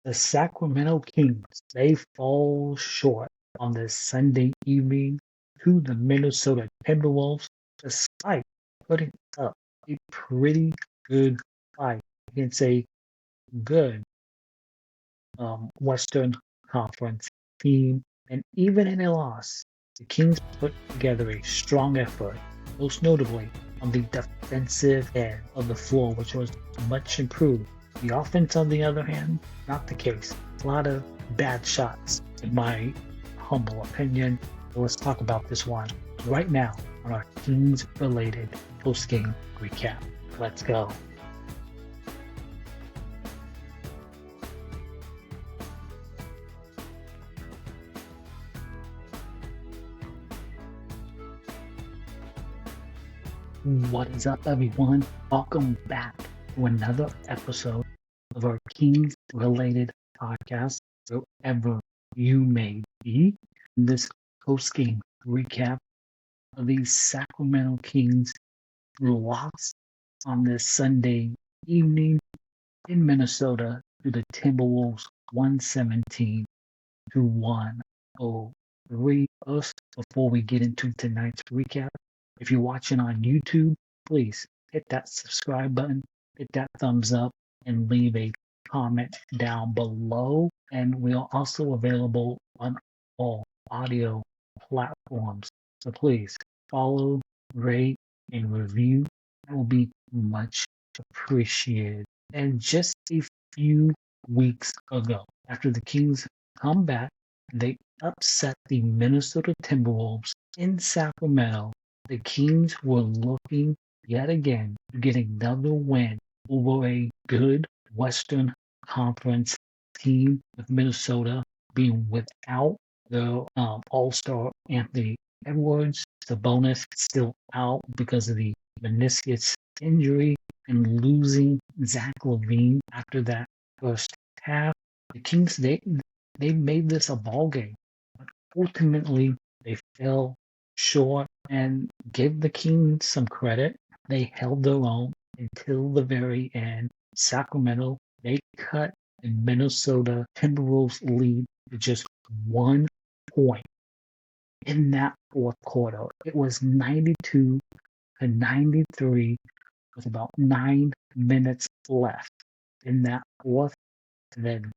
The Sacramento Kings, they fall short on this Sunday evening to the Minnesota Timberwolves, despite putting up a pretty good fight against a good Western Conference team. And even in a loss, the Kings put together a strong effort, most notably on the defensive end of the floor, which was much improved. The offense, on the other hand, not the case. A lot of bad shots, in my humble opinion. So let's talk about this one right now on our Kings-related post-game recap. Let's go. What is up, everyone? Welcome back to another episode of our Kings-related podcast, wherever you may be. In this post-game recap of the Sacramento Kings loss on this Sunday evening in Minnesota to the Timberwolves 117 to 103. First, before we get into tonight's recap, if you're watching on YouTube, please hit that subscribe button, hit that thumbs up, and leave a comment down below. And we are also available on all audio platforms. So please follow, rate, and review. That will be much appreciated. And just a few weeks ago, after the Kings come back, they upset the Minnesota Timberwolves in Sacramento. The Kings were looking yet again to get another win over a good Western Conference team, with Minnesota being without the All-Star Anthony Edwards. Sabonis still out because of the meniscus injury, and losing Zach LaVine after that first half. The Kings, they made this a ball game, but ultimately they fell short. And give the Kings some credit. They held their own until the very end. Sacramento, they cut the Minnesota Timberwolves lead to just 1 point in that fourth quarter. It was 92 to 93 with about 9 minutes left in that fourth. And then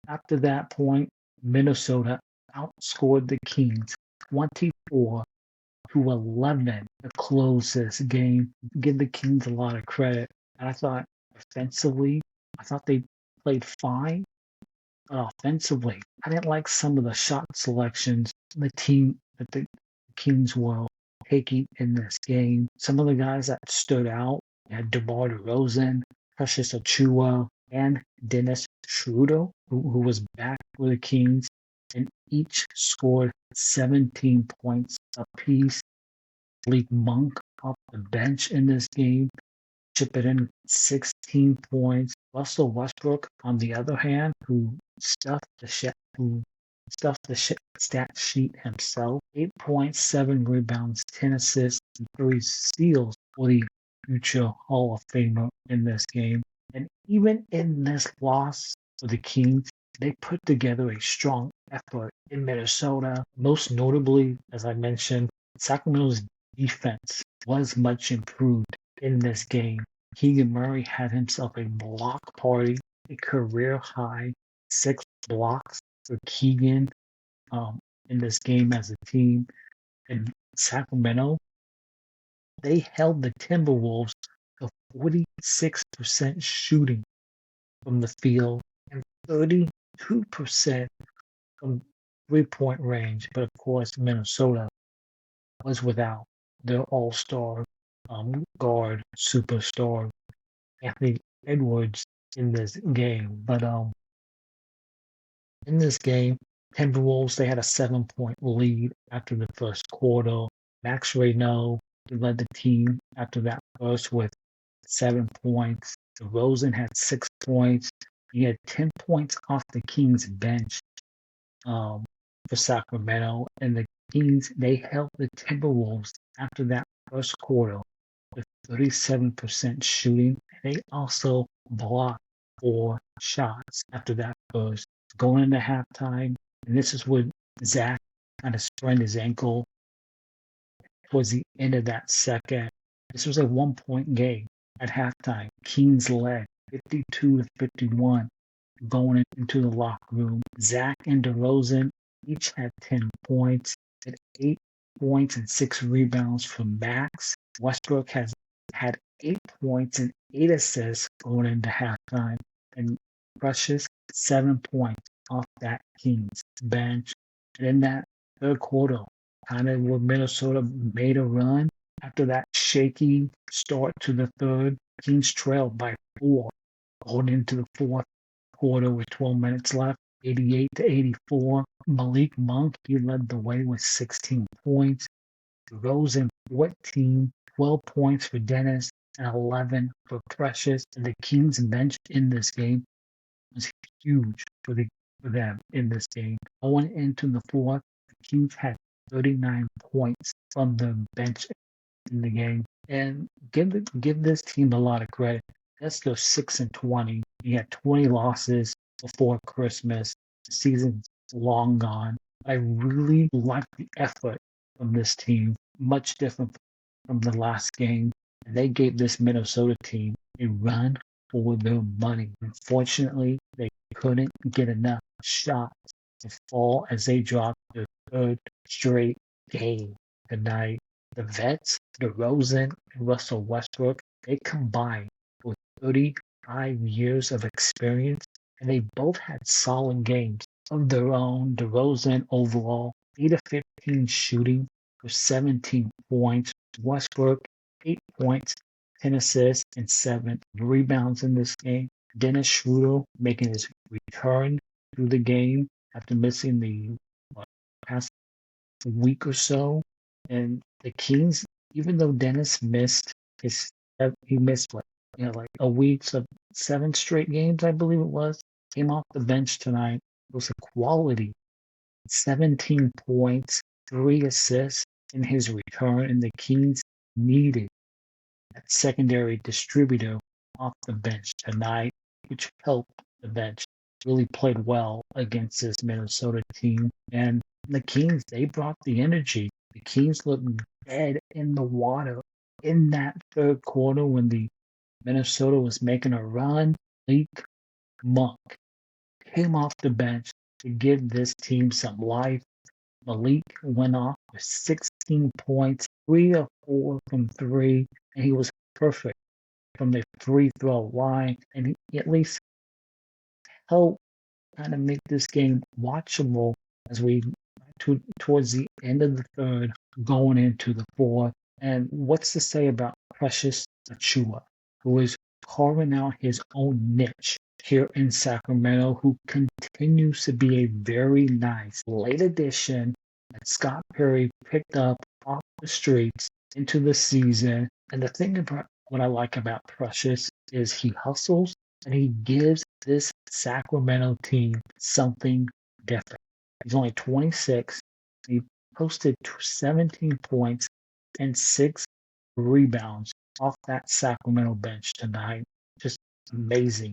after that point, Minnesota outscored the Kings 24 to 11 to close this game. Give the Kings a lot of credit. And I thought offensively, they played fine. Offensively, I didn't like some of the shot selections the Kings were taking in this game. Some of the guys that stood out had DeMar DeRozan, Precious Achiuwa, and Dennis Schroeder, who was back for the Kings, and each scored 17 points apiece. Malik Monk off the bench in this game, chipping in 16 points. Russell Westbrook, on the other hand, who stuffed the stat sheet himself, 8.7 rebounds, 10 assists, and 3 steals for the future Hall of Famer in this game. And even in this loss for the Kings, they put together a strong effort in Minnesota. Most notably, as I mentioned, Sacramento's defense was much improved in this game. Keegan Murray had himself a block party, a career high 6 blocks for Keegan in this game as a team. And Sacramento, they held the Timberwolves to 46% shooting from the field and 32% from three-point range. But of course, Minnesota was without their all-star guard superstar Anthony Edwards in this game. But in this game, Timberwolves, they had a 7-point lead after the first quarter. Max Reno led the team after that first with 7 points. DeRozan had 6 points. He had 10 points off the Kings bench for Sacramento. And the Kings, they held the Timberwolves after that first quarter with 37% shooting. They also blocked 4 shots after that burst. Going into halftime, and this is when Zach kind of sprained his ankle towards the end of that second. This was a 1-point game at halftime. Kings led 52-51 going into the locker room. Zach and DeRozan each had 10 points, had 8 points and 6 rebounds from Max. Westbrook has had 8 points and 8 assists going into halftime, and Precious 7 points off that Kings bench. And in that third quarter, kind of where Minnesota made a run after that shaky start to the third, Kings trailed by 4 going into the fourth quarter with 12 minutes left, 88-84. Malik Monk, he led the way with 16 points. DeRozan, 14, 12 points for Dennis, and 11 for Precious. And the Kings bench in this game was huge for them in this game. Going into the fourth, the Kings had 39 points from the bench in the game. And give this team a lot of credit. Let's go 6-20. You had 20 losses before Christmas. The season's long gone. I really like the effort from this team. Much different from the last game. And they gave this Minnesota team a run for their money. Unfortunately, they couldn't get enough shots to fall as they dropped their third straight game tonight. The vets, DeRozan and Russell Westbrook, they combined with 35 years of experience, and they both had solid games of their own. DeRozan overall, 8 of 15 shooting for 17 points. Westbrook, 8 points, 10 assists, and 7 rebounds in this game. Dennis Schroeder making his return to the game after missing the past week or so. And the Kings, even though Dennis missed like a week, so 7 straight games, I believe it was, came off the bench tonight. It was a quality 17 points, 3 assists in his return, and the Kings needed that secondary distributor off the bench tonight, which helped the bench. Really played well against this Minnesota team. And the Kings, they brought the energy. The Kings looked dead in the water in that third quarter when the Minnesota was making a run. Malik Monk came off the bench to give this team some life. Malik went off with 16 points, 3 of 4 from 3, and he was perfect from the free throw line, and he at least helped kind of make this game watchable as we towards the end of the third, going into the fourth. And what's to say about Precious Achiuwa, who is carving out his own niche here in Sacramento, who continues to be a very nice late addition that Scott Perry picked up off the streets into the season. And the thing about what I like about Precious is he hustles and he gives this Sacramento team something different. He's only 26. He posted 17 points and 6 rebounds off that Sacramento bench tonight. Just amazing.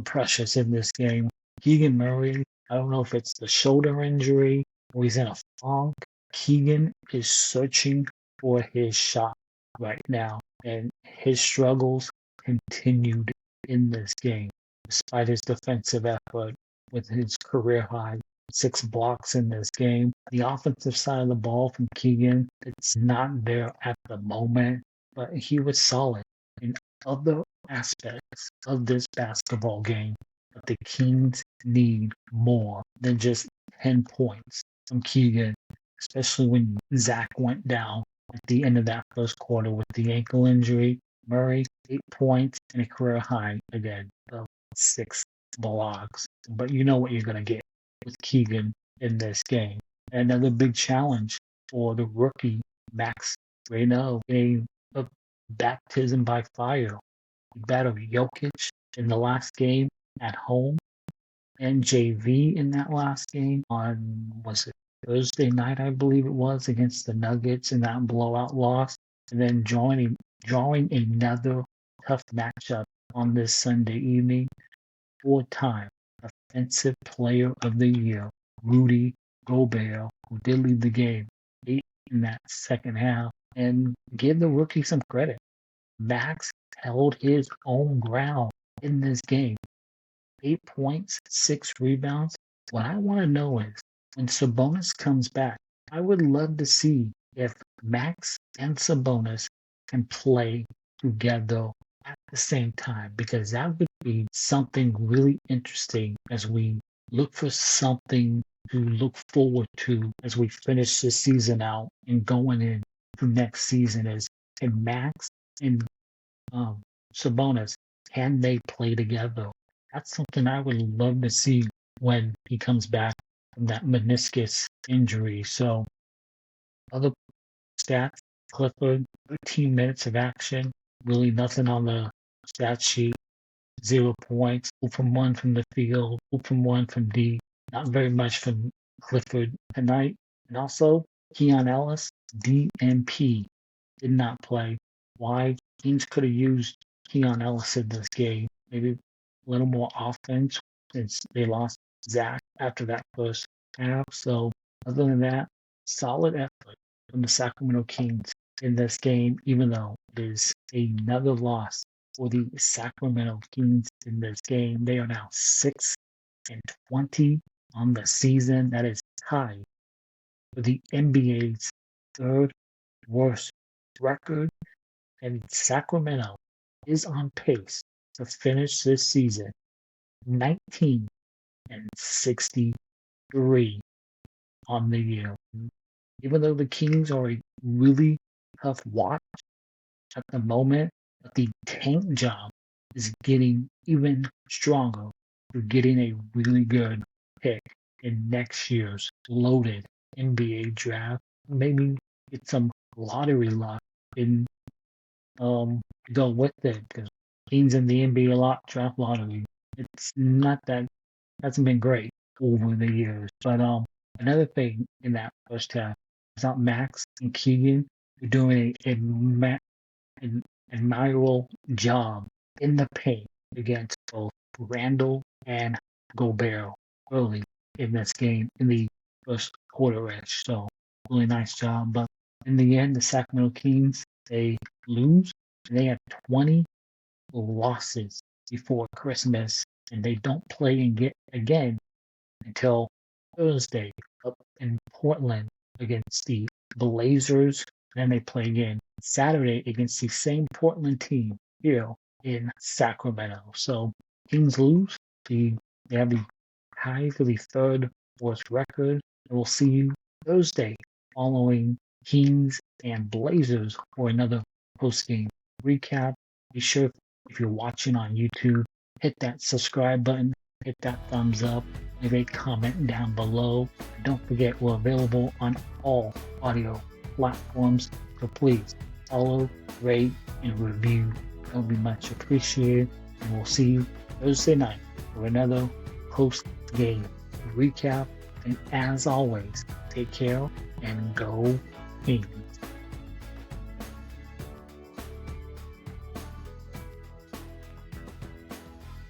Precious in this game. Keegan Murray, I don't know if it's the shoulder injury or he's in a funk. Keegan is searching for his shot right now, and his struggles continued in this game, despite his defensive effort with his career high 6 blocks in this game. The offensive side of the ball from Keegan, it's not there at the moment, but he was solid in other aspects of this basketball game. But the Kings need more than just 10 points from Keegan, especially when Zach went down at the end of that first quarter with the ankle injury. Murray, 8 points and a career high again of 6 blocks. But you know what you're going to get with Keegan in this game. Another big challenge for the rookie, Max Reno, a baptism by fire. He battled Jokic in the last game at home and JV in that last game on, was it Thursday night, I believe it was, against the Nuggets in that blowout loss. And then drawing another tough matchup on this Sunday evening. 4-time Offensive Player of the Year, Rudy Gobert, who did lead the game 8 in that second half, and give the rookie some credit. Max held his own ground in this game. 8 points, 6 rebounds. What I want to know is when Sabonis comes back, I would love to see if Max and Sabonis can play together at the same time, because that would be something really interesting as we look for something to look forward to as we finish this season out and going into next season. Is can Max and Sabonis, can they play together? That's something I would love to see when he comes back from that meniscus injury. So, other stats: Clifford, 13 minutes of action, really nothing on the stat sheet. 0 points, 0 from 1 from the field, 0 from 1 from D. Not very much from Clifford tonight. And also, Keon Ellis, DNP, did not play. Why? Teams could have used Keon Ellis in this game. Maybe a little more offense since they lost Zach after that first half. So, other than that, solid effort from the Sacramento Kings in this game, even though it is another loss for the Sacramento Kings in this game. They are now 6-20 on the season. That is tied for the NBA's third worst record, and Sacramento is on pace to finish this season 19-63 on the year. Even though the Kings are a really tough watch at the moment, but the tank job is getting even stronger. We're getting a really good pick in next year's loaded NBA draft. Maybe get some lottery luck and go with it, because Kings in the NBA draft lottery, it's not that hasn't been great over the years. But another thing in that first half is that Max and Keegan are doing an admirable job in the paint against both Randall and Gobert early in this game in the first quarter-ish. So really nice job. But in the end, the Sacramento Kings, they lose. They have 20 losses before Christmas, and they don't play again until Thursday up in Portland against the Blazers. Then they play again Saturday against the same Portland team here in Sacramento. So Kings lose. They have the tie for the third worst record. And we'll see you Thursday following Kings and Blazers for another post-game recap. Be sure, if you're watching on YouTube, hit that subscribe button, hit that thumbs up, leave a comment down below. And don't forget, we're available on all audio platforms, so please follow, rate, and review. That would be much appreciated. And we'll see you Thursday night for another post-game recap. And as always, take care and go Kings.